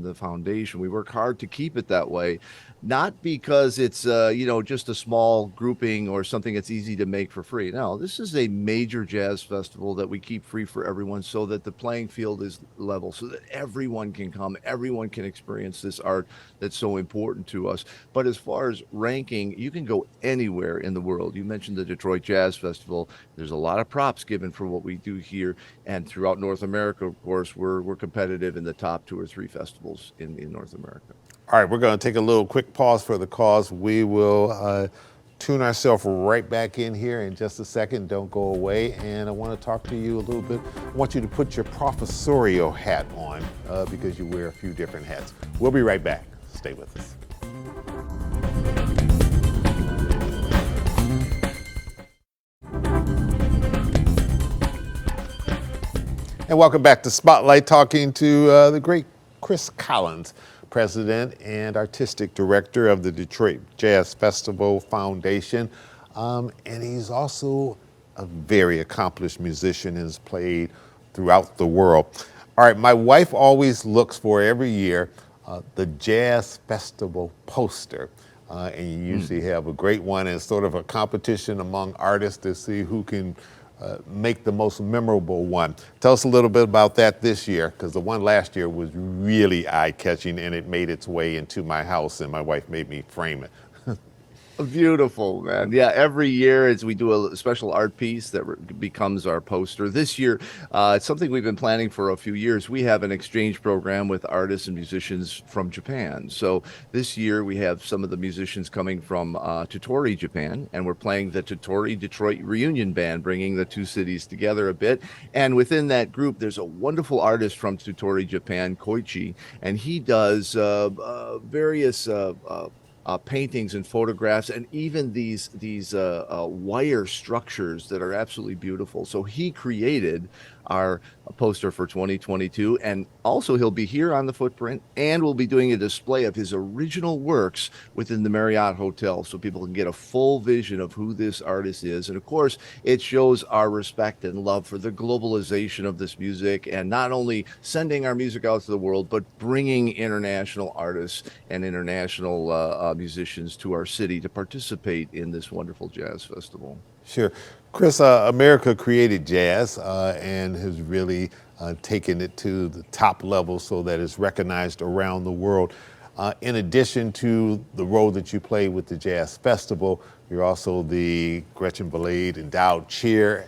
the foundation. We work hard to keep it that way, not because it's just a small grouping or something that's easy to make for free. No, this is a major jazz festival that we keep free for everyone so that the playing field is level, so that everyone can come, everyone can experience this art that's so important to us. But as far as ranking, you can go anywhere in the world. You mentioned the Detroit Jazz Festival. There's a lot of props given for what we do here, and throughout North America, of course, we're competitive in the top two or three festivals in North America. All right, we're going to take a little quick pause for the cause. We will tune ourselves right back in here in just a second. Don't go away. And I want to talk to you a little bit. I want you to put your professorial hat on because you wear a few different hats. We'll be right back. Stay with us. And welcome back to Spotlight, talking to the great Chris Collins, President and Artistic Director of the Detroit Jazz Festival Foundation. And he's also a very accomplished musician and has played throughout the world. All right, my wife always looks for every year the Jazz Festival poster. And you usually have a great one, and sort of a competition among artists to see who can make the most memorable one. Tell us a little bit about that this year, because the one last year was really eye-catching, and it made its way into my house, and my wife made me frame it. Beautiful, man. Yeah, every year as we do a special art piece that becomes our poster. This year, it's something we've been planning for a few years. We have an exchange program with artists and musicians from Japan. So this year we have some of the musicians coming from Tottori, Japan, and we're playing the Tottori Detroit Reunion Band, bringing the two cities together a bit. And within that group, there's a wonderful artist from Tottori, Japan, Koichi, and he does various paintings and photographs, and even these wire structures that are absolutely beautiful. So he created our poster for 2022, and also he'll be here on the footprint, and we'll be doing a display of his original works within the Marriott Hotel, so people can get a full vision of who this artist is. And of course, it shows our respect and love for the globalization of this music, and not only sending our music out to the world, but bringing international artists and international musicians to our city to participate in this wonderful jazz festival. Sure. Chris, America created jazz and has really taken it to the top level so that it's recognized around the world. In addition to the role that you play with the Jazz Festival, you're also the Gretchen Ballade Endowed Chair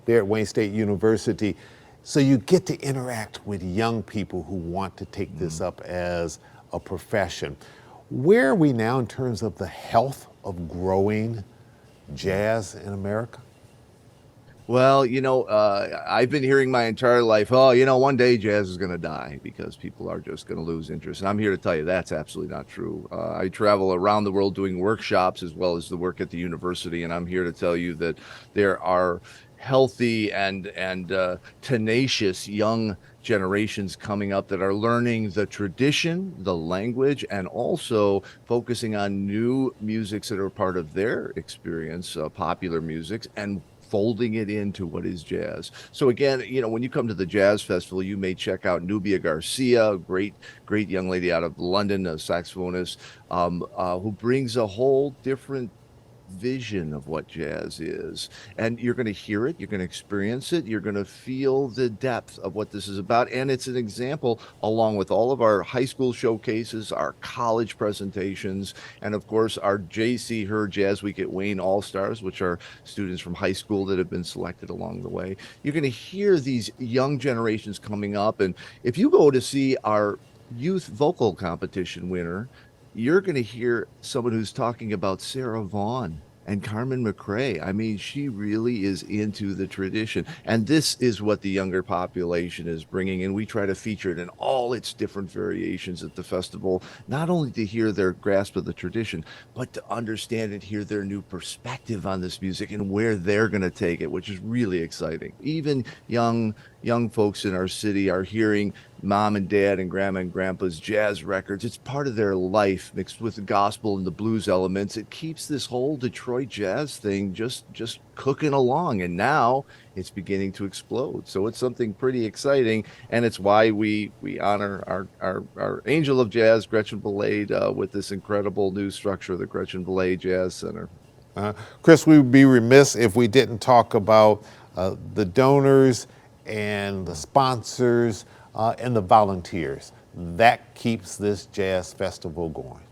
there at Wayne State University. So you get to interact with young people who want to take this up as a profession. Where are we now in terms of the health of growing jazz in America? Well, I've been hearing my entire life, oh, one day jazz is going to die because people are just going to lose interest. And I'm here to tell you that's absolutely not true. I travel around the world doing workshops as well as the work at the university, and I'm here to tell you that there are healthy and tenacious young generations coming up that are learning the tradition, the language, and also focusing on new musics that are part of their experience, popular musics, and folding it into what is jazz. So again, when you come to the Jazz Festival, you may check out Nubia Garcia, great young lady out of London, a saxophonist, who brings a whole different vision of what jazz is. And you're going to hear it, you're going to experience it, you're going to feel the depth of what this is about. And it's an example, along with all of our high school showcases, our college presentations, and of course our JC Her Jazz Week at Wayne All Stars, which are students from high school that have been selected along the way. You're going to hear these young generations coming up. And if you go to see our youth vocal competition winner, you're going to hear someone who's talking about Sarah Vaughan and Carmen McRae. I mean, she really is into the tradition. And this is what the younger population is bringing. And we try to feature it in all its different variations at the festival, not only to hear their grasp of the tradition, but to understand and hear their new perspective on this music and where they're going to take it, which is really exciting. Even young young folks in our city are hearing mom and dad and grandma and grandpa's jazz records. It's part of their life mixed with the gospel and the blues elements. It keeps this whole Detroit jazz thing just cooking along, and now it's beginning to explode. So it's something pretty exciting, and it's why we honor our angel of jazz, Gretchen Ballade, with this incredible new structure, the Gretchen Ballade Jazz Center. Chris, we would be remiss if we didn't talk about the donors and the sponsors and the volunteers. That keeps this jazz festival going.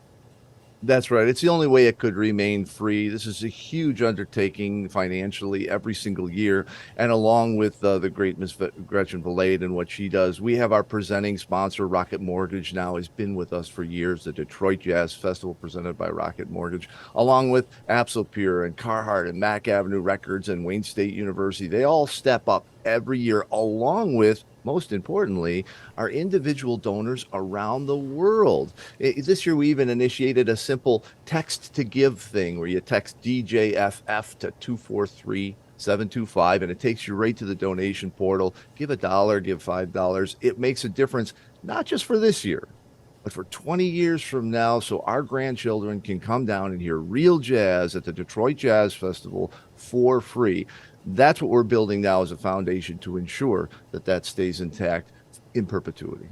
That's right. It's the only way it could remain free. This is a huge undertaking financially every single year. And along with the great Miss Gretchen Ballade and what she does, we have our presenting sponsor, Rocket Mortgage, now has been with us for years, the Detroit Jazz Festival presented by Rocket Mortgage, along with Absolpure and Carhartt and Mack Avenue Records and Wayne State University. They all step up every year, along with, most importantly, our individual donors around the world. This year, we even initiated a simple text to give thing where you text DJFF to 243-725, and it takes you right to the donation portal. Give $1, give $5. It makes a difference, not just for this year, but for 20 years from now, so our grandchildren can come down and hear real jazz at the Detroit Jazz Festival for free. That's what we're building now as a foundation to ensure that that stays intact in perpetuity.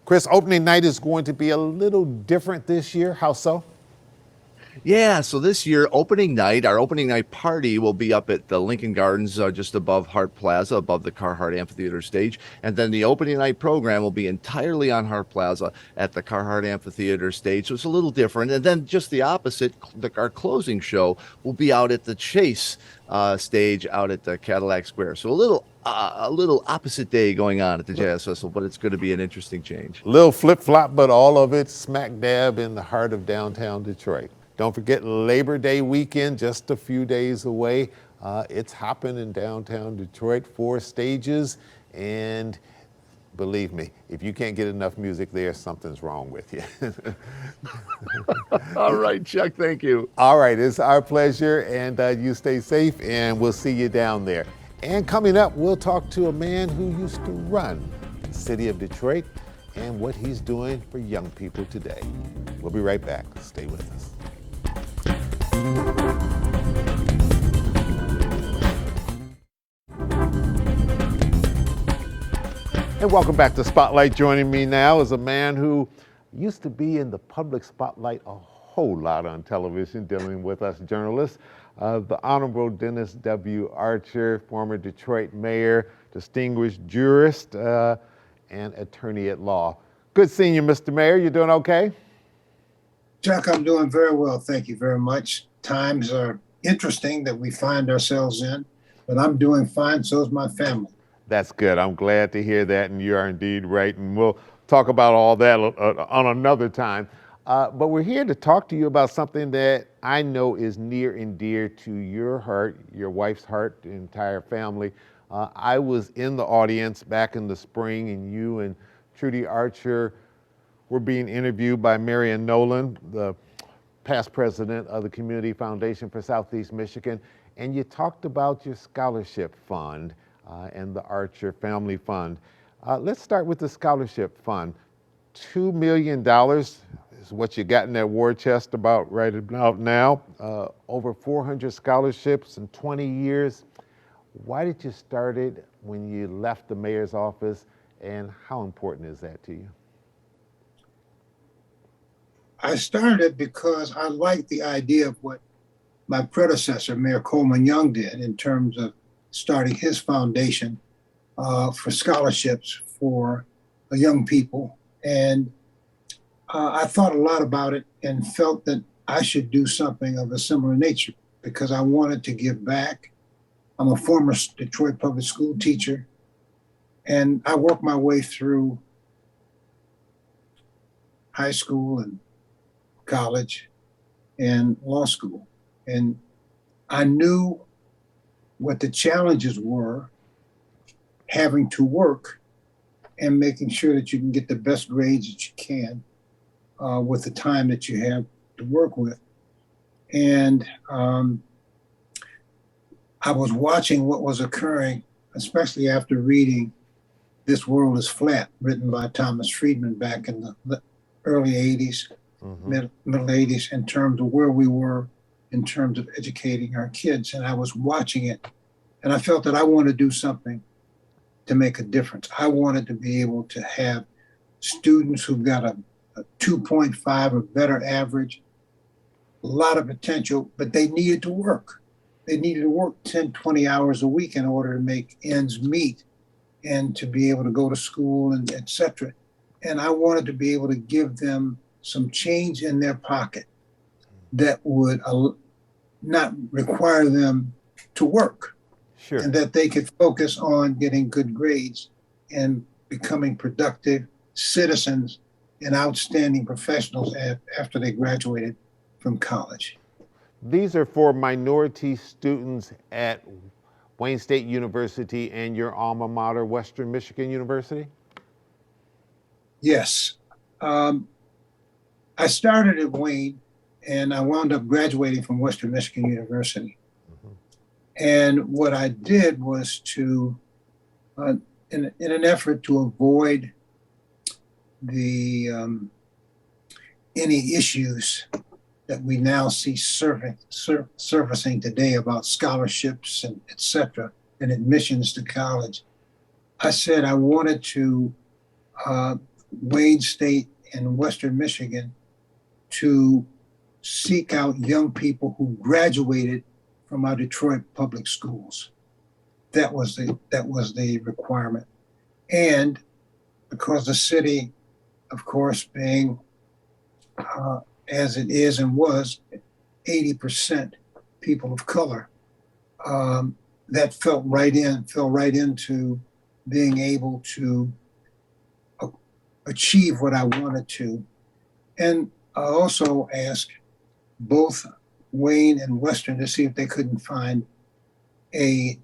Chris, opening night is going to be a little different this year. How so? Yeah, so this year, opening night, our opening night party will be up at the Lincoln Gardens, just above Hart Plaza, above the Carhartt Amphitheater stage. And then the opening night program will be entirely on Hart Plaza at the Carhartt Amphitheater stage. So it's a little different. And then just the opposite, our closing show will be out at the Chase stage out at the Cadillac Square. So a little opposite day going on at the Jazz Festival, but it's going to be an interesting change. Little flip-flop, but all of it smack dab in the heart of downtown Detroit. Don't forget Labor Day weekend, just a few days away. It's hopping in downtown Detroit, 4 stages, and believe me, if you can't get enough music there, something's wrong with you. All right, Chuck, thank you. All right, it's our pleasure, and you stay safe, and we'll see you down there. And coming up, we'll talk to a man who used to run the city of Detroit and what he's doing for young people today. We'll be right back. Stay with us. And welcome back to Spotlight. Joining me now is a man who used to be in the public spotlight a whole lot on television, dealing with us journalists. The Honorable Dennis W. Archer, former Detroit mayor, distinguished jurist, and attorney at law. Good seeing you, Mr. Mayor. You doing okay? Chuck, I'm doing very well. Thank you very much. Times are interesting that we find ourselves in, but I'm doing fine. So is my family. That's good. I'm glad to hear that, and you are indeed right. And we'll talk about all that on another time. But we're here to talk to you about something that I know is near and dear to your heart, your wife's heart, the entire family. I was in the audience back in the spring, and you and Trudy Archer were being interviewed by Marion Nolan, the past president of the Community Foundation for Southeast Michigan, and you talked about your scholarship fund and the Archer Family Fund. Let's start with the scholarship fund. $2 million is what you got in that war chest about right about now. Over 400 scholarships in 20 years. Why did you start it when you left the mayor's office, and how important is that to you? I started because I liked the idea of what my predecessor, Mayor Coleman Young, did in terms of starting his foundation for scholarships for young people. And I thought a lot about it and felt that I should do something of a similar nature because I wanted to give back. I'm a former Detroit public school teacher, and I worked my way through high school and college and law school. And I knew what the challenges were having to work and making sure that you can get the best grades that you can with the time that you have to work with. And I was watching what was occurring, especially after reading This World is Flat, written by Thomas Friedman back in the early 80s, middle 80s, in terms of where we were in terms of educating our kids. And I was watching it, and I felt that I wanted to do something to make a difference. I wanted to be able to have students who've got a 2.5 or better average, a lot of potential, but they needed to work. They needed to work 10, 20 hours a week in order to make ends meet and to be able to go to school and et cetera. And I wanted to be able to give them some change in their pocket that would not require them to work. Sure. And that they could focus on getting good grades and becoming productive citizens and outstanding professionals after they graduated from college. These are for minority students at Wayne State University and your alma mater, Western Michigan University? Yes. I started at Wayne, and I wound up graduating from Western Michigan University. And what I did was to, in an effort to avoid the any issues that we now see surfacing today about scholarships and et cetera, and admissions to college, I said I wanted to Wayne State and Western Michigan to seek out young people who graduated from our Detroit public schools. That was the requirement. And because the city, of course, being as it is and was 80% people of color, that fell right into being able to achieve what I wanted to. And I also asked both Wayne and Western to see if they couldn't find a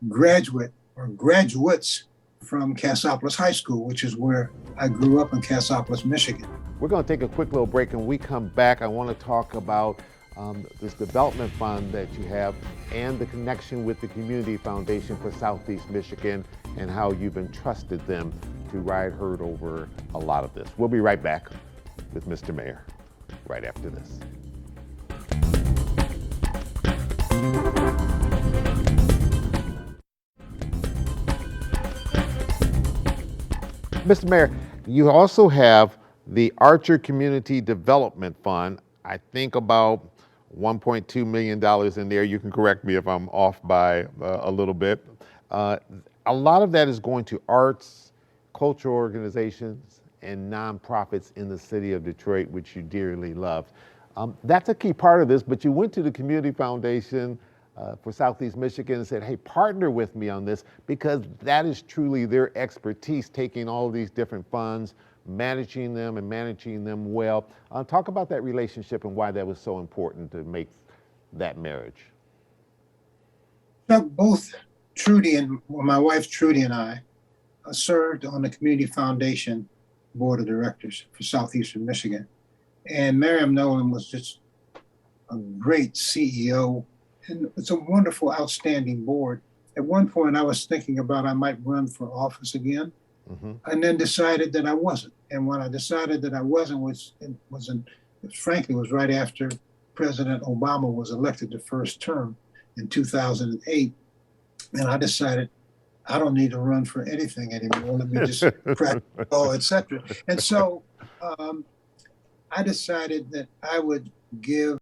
graduate or graduates from Cassopolis High School, which is where I grew up in Cassopolis, Michigan. We're going to take a quick little break, and when we come back, I want to talk about this development fund that you have and the connection with the Community Foundation for Southeast Michigan and how you've entrusted them to ride herd over a lot of this. We'll be right back with Mr. Mayor right after this. Mr. Mayor, you also have the Archer Community Development Fund. I think about $1.2 million in there. You can correct me if I'm off by a little bit. A lot of that is going to arts, cultural organizations, and nonprofits in the city of Detroit, which you dearly love. That's a key part of this, but you went to the Community Foundation for Southeast Michigan and said, hey, partner with me on this, because that is truly their expertise, taking all of these different funds, managing them and managing them well. Talk about that relationship and why that was so important to make that marriage. Now, both Trudy and my wife Trudy and I served on the Community Foundation Board of Directors for Southeastern Michigan. And Miriam Nolan was just a great CEO, and it's a wonderful, outstanding board. At one point, I was thinking about I might run for office again, and then decided that I wasn't. And when I decided that I wasn't, frankly, was right after President Obama was elected the first term in 2008. And I decided I don't need to run for anything anymore. Let me just practice law, et cetera. And so I decided that I would give